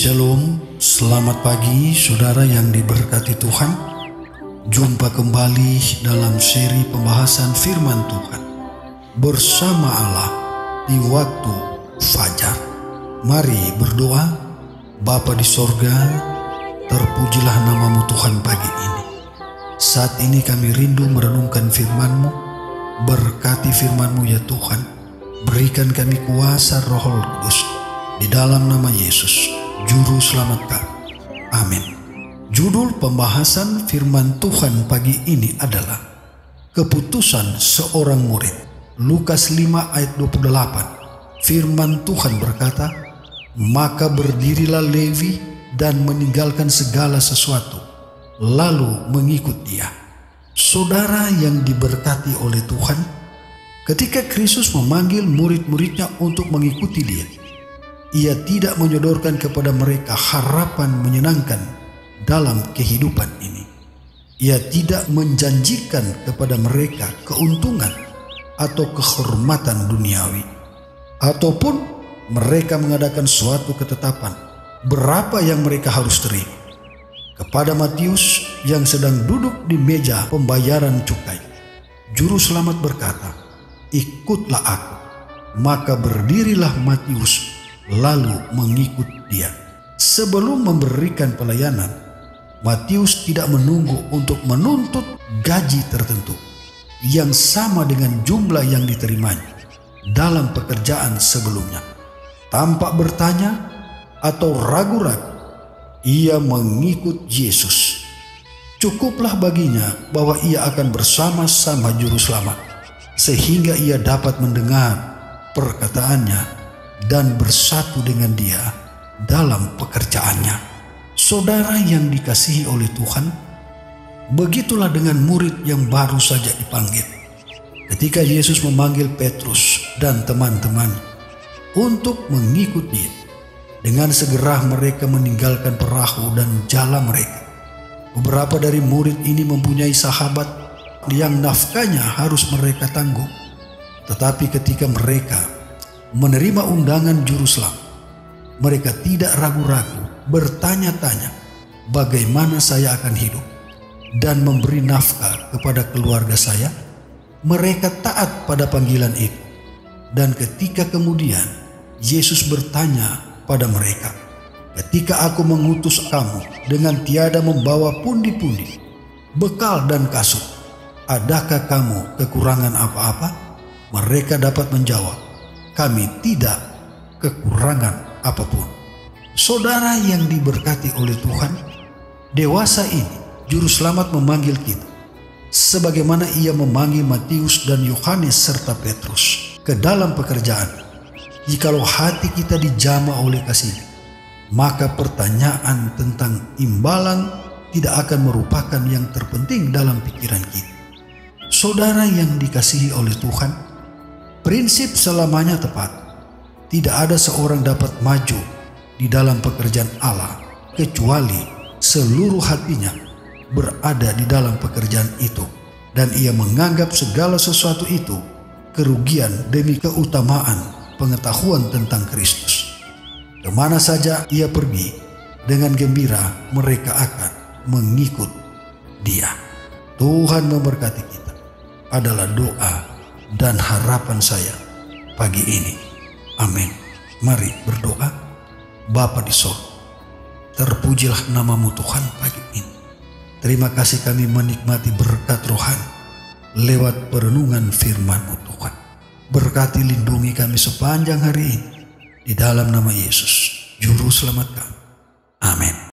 Shalom, selamat pagi saudara yang diberkati Tuhan. Jumpa kembali dalam seri pembahasan firman Tuhan bersama Allah di waktu fajar. Mari berdoa. Bapa di sorga, terpujilah namamu Tuhan pagi ini. Saat ini kami rindu merenungkan firman-Mu. Berkati firman-Mu ya Tuhan. Berikan kami kuasa Roh Kudus di dalam nama Yesus, Juru Selamat kami. Amin. Judul pembahasan firman Tuhan pagi ini adalah Keputusan Seorang Murid. Lukas 5 ayat 28. Firman Tuhan berkata, "Maka berdirilah Levi dan meninggalkan segala sesuatu, lalu mengikut dia." Saudara yang diberkati oleh Tuhan, ketika Kristus memanggil murid-muridnya untuk mengikuti dia, Ia tidak menyodorkan kepada mereka harapan menyenangkan dalam kehidupan ini. Ia tidak menjanjikan kepada mereka keuntungan atau kehormatan duniawi, ataupun mereka mengadakan suatu ketetapan berapa yang mereka harus terima. Kepada Matius yang sedang duduk di meja pembayaran cukai, Juru Selamat berkata, "Ikutlah aku." Maka berdirilah Matius lalu mengikut dia. Sebelum memberikan pelayanan, Matius tidak menunggu untuk menuntut gaji tertentu yang sama dengan jumlah yang diterimanya dalam pekerjaan sebelumnya. Tanpa bertanya atau ragu-ragu, ia mengikut Yesus. Cukuplah baginya bahwa ia akan bersama-sama Juru Selamat, sehingga ia dapat mendengar perkataannya dan bersatu dengan dia dalam pekerjaannya. Saudara yang dikasihi oleh Tuhan, begitulah dengan murid yang baru saja dipanggil. Ketika Yesus memanggil Petrus dan teman-teman untuk mengikuti, dengan segera mereka meninggalkan perahu dan jala mereka. Beberapa dari murid ini mempunyai sahabat yang nafkahnya harus mereka tanggung. Tetapi ketika mereka menerima undangan Juru Selamat, mereka tidak ragu-ragu bertanya-tanya, "Bagaimana saya akan hidup dan memberi nafkah kepada keluarga saya?" Mereka taat pada panggilan itu. Dan ketika kemudian Yesus bertanya pada mereka, "Ketika aku mengutus kamu dengan tiada membawa pundi-pundi, bekal dan kasut, adakah kamu kekurangan apa-apa?" Mereka dapat menjawab, "Kami tidak kekurangan apapun." Saudara yang diberkati oleh Tuhan, dewasa ini Juru Selamat memanggil kita sebagaimana ia memanggil Matius dan Yohanes serta Petrus ke dalam pekerjaan. Jikalau hati kita dijamah oleh kasih, maka pertanyaan tentang imbalan tidak akan merupakan yang terpenting dalam pikiran kita. Saudara yang dikasihi oleh Tuhan, prinsip selamanya tepat. Tidak ada seorang dapat maju di dalam pekerjaan Allah kecuali seluruh hatinya berada di dalam pekerjaan itu, dan ia menganggap segala sesuatu itu kerugian demi keutamaan pengetahuan tentang Kristus. Kemana saja ia pergi, dengan gembira mereka akan mengikut dia. Tuhan memberkati kita adalah doa dan harapan saya pagi ini. Amin. Mari berdoa. Bapa di sorga, terpujilah namamu Tuhan pagi ini. Terima kasih kami menikmati berkat rohani lewat perenungan firman-Mu Tuhan. Berkati lindungi kami sepanjang hari ini. Di dalam nama Yesus, Juru Selamat kami. Amin.